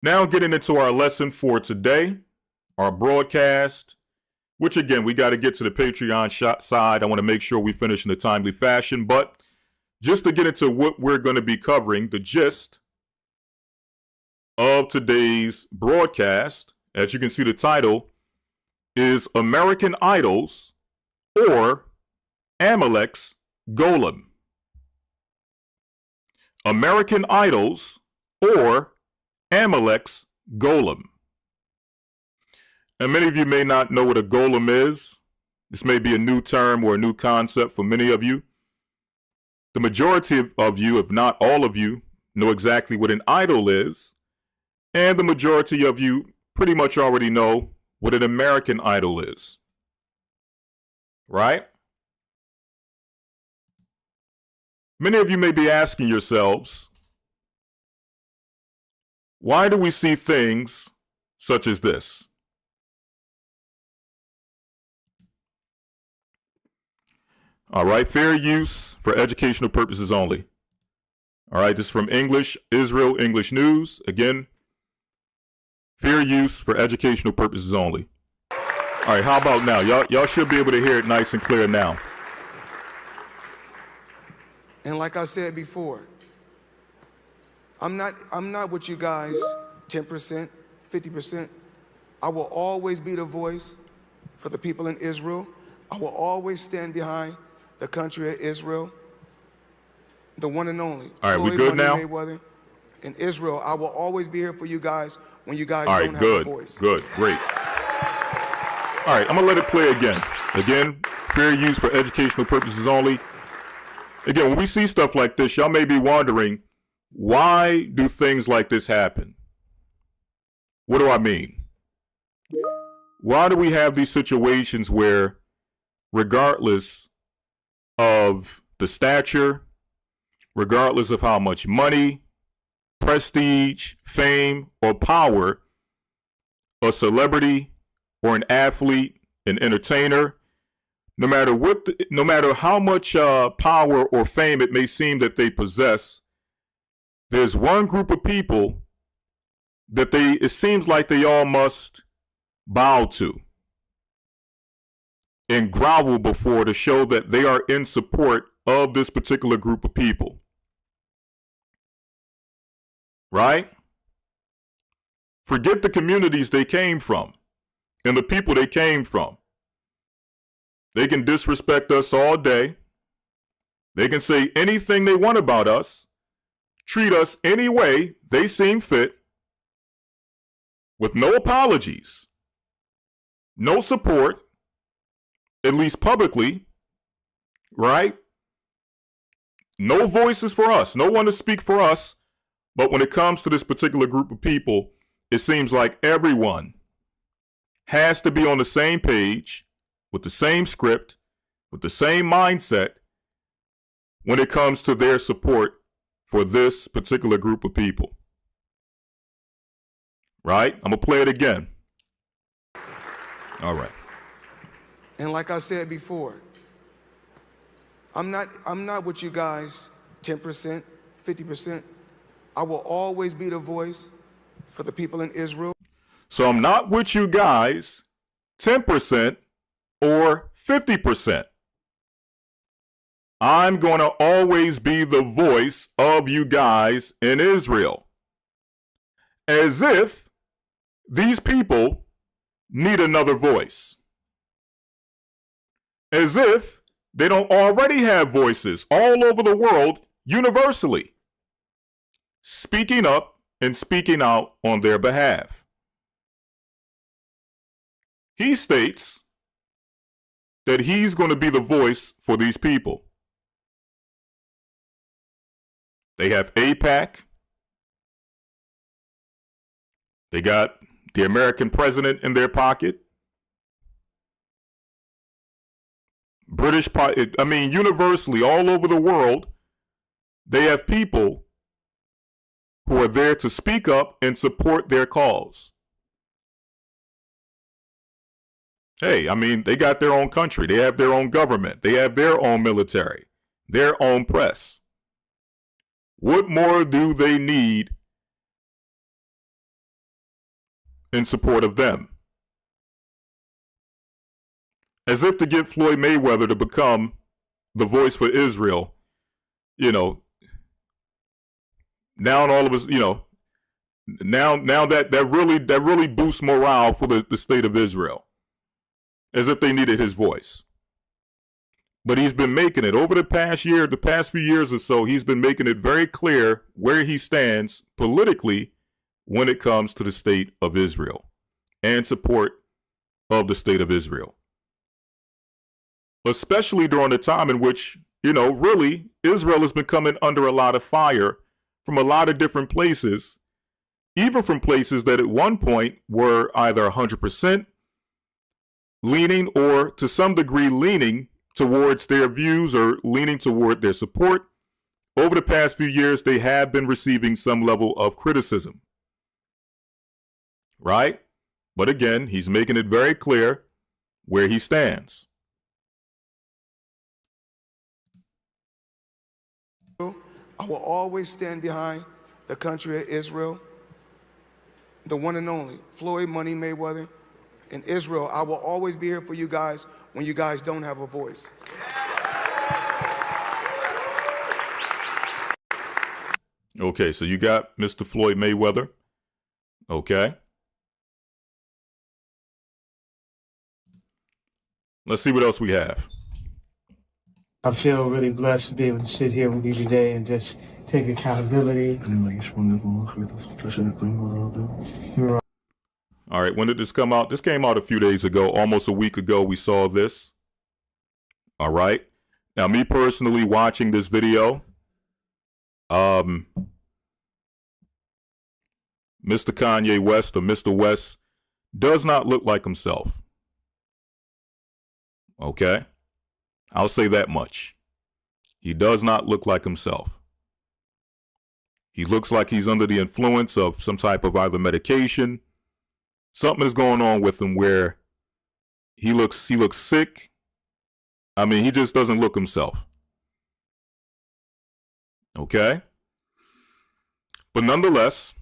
Now getting into our lesson for today, our broadcast, which again, we got to get to the Patreon side. I want to make sure we finish in a timely fashion, but just to get into what we're going to be covering, the gist of today's broadcast, as you can see the title, is American Idols or Amalek's Golem. American Idols or Amalek's Golem. And many of you may not know what a golem is. This may be a new term or a new concept for many of you. The majority of you, if not all of you, know exactly what an idol is. And the majority of you pretty much already know what an American Idol is. Right? Many of you may be asking yourselves, why do we see things such as this? All right, fair use for educational purposes only. All right, this is from Israel English News. Again, fair use for educational purposes only. All right, how about now? Y'all should be able to hear it nice and clear now. And like I said before, I'm not with you guys 10%, 50%. I will always be the voice for the people in Israel. I will always stand behind the country of Israel, the one and only. All right, we good now? In Israel, I will always be here for you guys when you guys don't have a voice. Good, great. All right, I'm gonna let it play again. Again, fair use for educational purposes only. Again, when we see stuff like this, y'all may be wondering, why do things like this happen? What do I mean? Why do we have these situations where, regardless of the stature, regardless of how much money, prestige, fame, or power a celebrity or an athlete, an entertainer, no matter how much power or fame it may seem that they possess, there's one group of people that it seems like they all must bow to and grovel before to show that they are in support of this particular group of people. Right? Forget the communities they came from and the people they came from. They can disrespect us all day. They can say anything they want about us, treat us any way they seem fit, with no apologies, no support, at least publicly, right? No voices for us, no one to speak for us. But when it comes to this particular group of people, it seems like everyone has to be on the same page, with the same script, with the same mindset when it comes to their support for this particular group of people. Right? I'm going to play it again. All right. And like I said before, I'm not with you guys 10%, 50%. I will always be the voice for the people in Israel. So I'm not with you guys 10% or 50%. I'm going to always be the voice of you guys in Israel. As if these people need another voice. As if they don't already have voices all over the world universally, speaking up and speaking out on their behalf. He states that he's going to be the voice for these people. They have AIPAC. They got the American president in their pocket. Universally, all over the world, they have people who are there to speak up and support their cause. Hey, they got their own country. They have their own government. They have their own military, their own press. What more do they need in support of them. As if to get Floyd Mayweather to become the voice for Israel, now all of us, now that really boosts morale for the state of Israel, as if they needed his voice. But he's been making it over the past few years or so, he's been making it very clear where he stands politically when it comes to the state of Israel and support of the state of Israel. Especially during the time in which, really Israel has been coming under a lot of fire from a lot of different places, even from places that at one point were either 100% leaning or to some degree leaning towards their views or leaning toward their support. Over the past few years, they have been receiving some level of criticism. Right? But again, he's making it very clear where he stands. I will always stand behind the country of Israel, the one and only Floyd Money Mayweather. In Israel, I will always be here for you guys when you guys don't have a voice. Okay, so you got Mr. Floyd Mayweather. Okay. Let's see what else we have. I feel really blessed to be able to sit here with you today and just take accountability. All right, when did this come out? This came out a few days ago, almost a week ago. We saw this. All right. Now, me personally watching this video, Mr. Kanye West or Mr. West does not look like himself. Okay. I'll say that much. He does not look like himself. He looks like he's under the influence of some type of either medication. Something is going on with him where he looks sick. I mean, he just doesn't look himself. Okay? But nonetheless,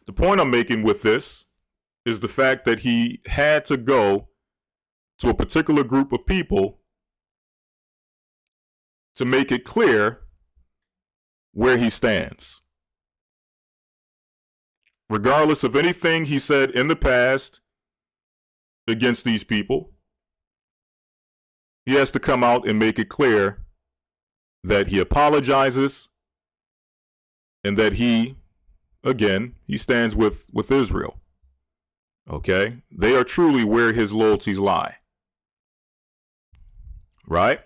the point I'm making with this is the fact that he had to go to a particular group of people to make it clear where he stands. Regardless of anything he said in the past against these people, he has to come out and make it clear that he apologizes and that he stands with Israel. Okay? They are truly where his loyalties lie. Right?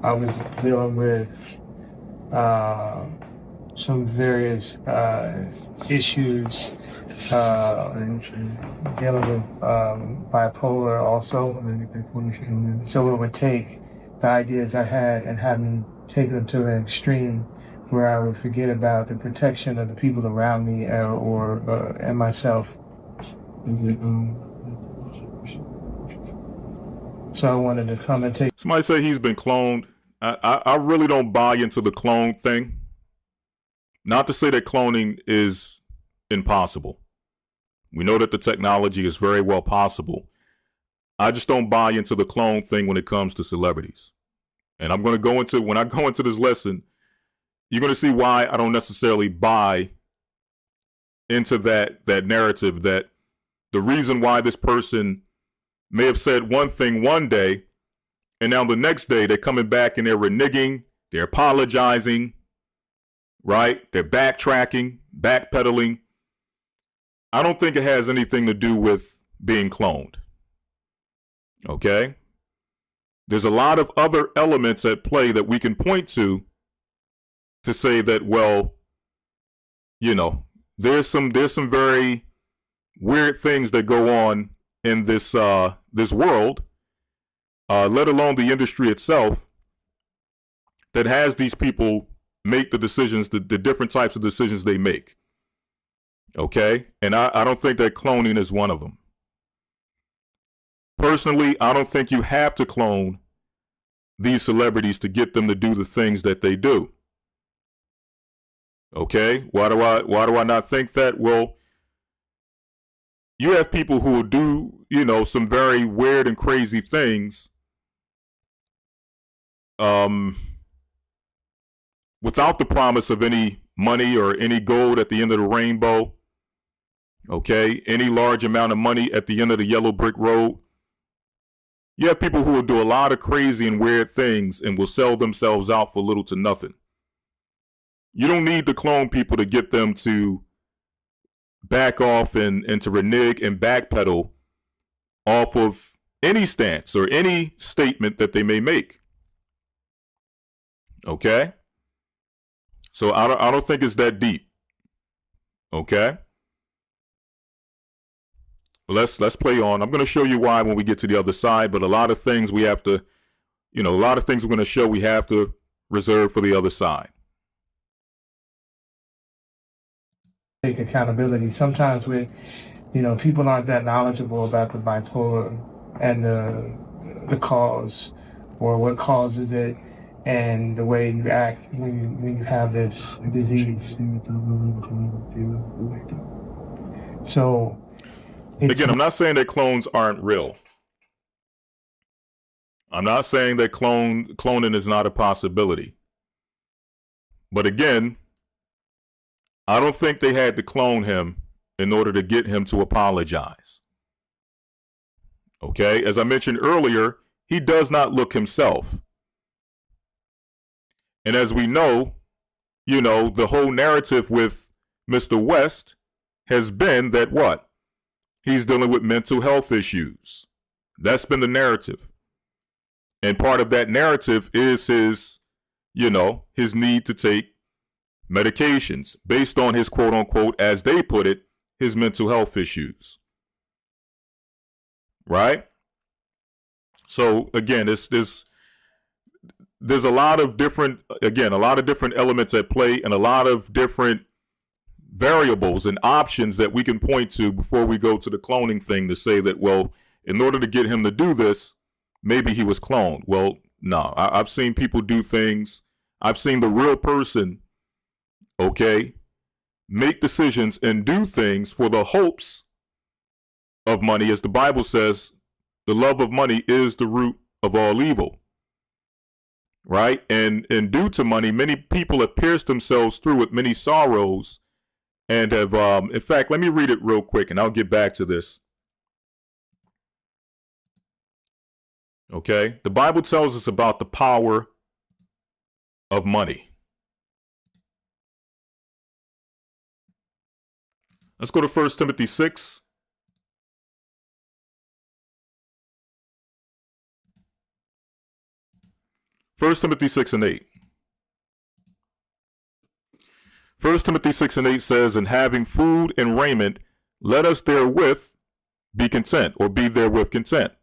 I was dealing with some various issues, dealing with bipolar also. So it would take the ideas I had and have me take them to an extreme where I would forget about the protection of the people around me and myself. So I wanted to come and take... Somebody say he's been cloned. I really don't buy into the clone thing. Not to say that cloning is impossible. We know that the technology is very well possible. I just don't buy into the clone thing when it comes to celebrities. And I'm going to go into, when I go into this lesson, you're going to see why I don't necessarily buy into that narrative, that the reason why this person may have said one thing one day, and now the next day they're coming back and they're reneging, they're apologizing, right? They're backtracking, backpedaling. I don't think it has anything to do with being cloned. Okay? There's a lot of other elements at play that we can point to say that, well, there's some very weird things that go on in this world, let alone the industry itself, that has these people make the decisions, the different types of decisions they make. Okay? And I don't think that cloning is one of them. Personally, I don't think you have to clone these celebrities to get them to do the things that they do. Okay, why do I not think that? Well, you have people who will do, some very weird and crazy things without the promise of any money or any gold at the end of the rainbow. Okay, any large amount of money at the end of the yellow brick road. You have people who will do a lot of crazy and weird things and will sell themselves out for little to nothing. You don't need to clone people to get them to back off and to renege and backpedal off of any stance or any statement that they may make. Okay? So I don't think it's that deep. Okay? Let's play on. I'm going to show you why when we get to the other side, but a lot of things we have to, a lot of things we're going to show we have to reserve for the other side. Take accountability. Sometimes people aren't that knowledgeable about the bipolar and the cause or what causes it and the way you act when you have this disease. So, again, I'm not saying that clones aren't real. I'm not saying that cloning is not a possibility. But again, I don't think they had to clone him in order to get him to apologize. Okay, as I mentioned earlier, he does not look himself. And as we know, the whole narrative with Mr. West has been that what? He's dealing with mental health issues. That's been the narrative. And part of that narrative is his need to take medications based on his quote unquote, as they put it, his mental health issues. Right? So again, there's a lot of different elements at play and a lot of different variables and options that we can point to before we go to the cloning thing to say that, well, in order to get him to do this, maybe he was cloned. Well, no, I've seen people do things. I've seen the real person, okay, make decisions and do things for the hopes of money. As the Bible says, the love of money is the root of all evil. Right? And due to money, many people have pierced themselves through with many sorrows and have, in fact, let me read it real quick and I'll get back to this. Okay? The Bible tells us about the power of money. Let's go to 1 Timothy 6. First Timothy 6 and 8. 1 Timothy 6 and 8 says, and having food and raiment, let us therewith be content, or be therewith content.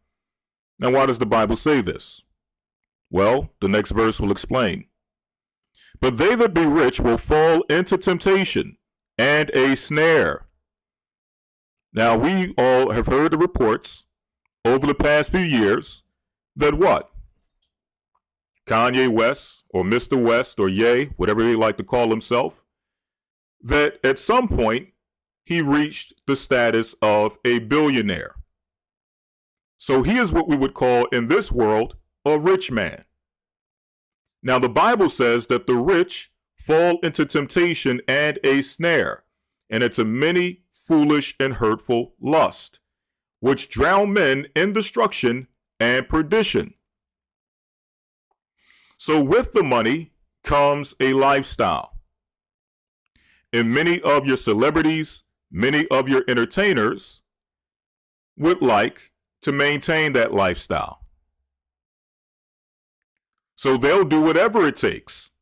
Now, why does the Bible say this? Well, the next verse will explain. But they that be rich will fall into temptation and a snare. Now, we all have heard the reports over the past few years that what? Kanye West or Mr. West or Ye, whatever they like to call himself, that at some point he reached the status of a billionaire. So he is what we would call in this world a rich man. Now the Bible says that the rich fall into temptation and a snare, and it's a many foolish and hurtful lust, which drown men in destruction and perdition. So with the money comes a lifestyle. And many of your celebrities, many of your entertainers would like to maintain that lifestyle. So they'll do whatever it takes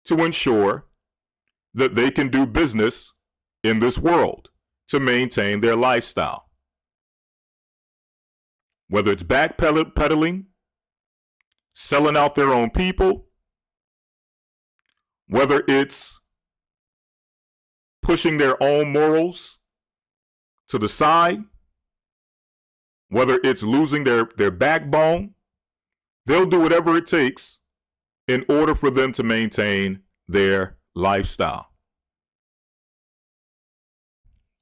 to ensure that they can do business in this world to maintain their lifestyle. Whether it's backpedaling, selling out their own people, whether it's pushing their own morals to the side, whether it's losing their backbone, they'll do whatever it takes in order for them to maintain their lifestyle.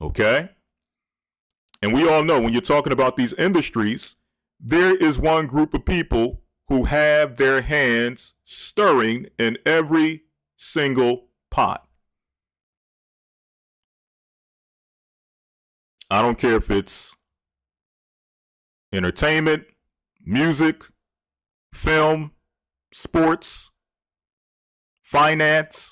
Okay? And we all know when you're talking about these industries, there is one group of people who have their hands stirring in every single pot. I don't care if it's entertainment, music, film, sports, finance,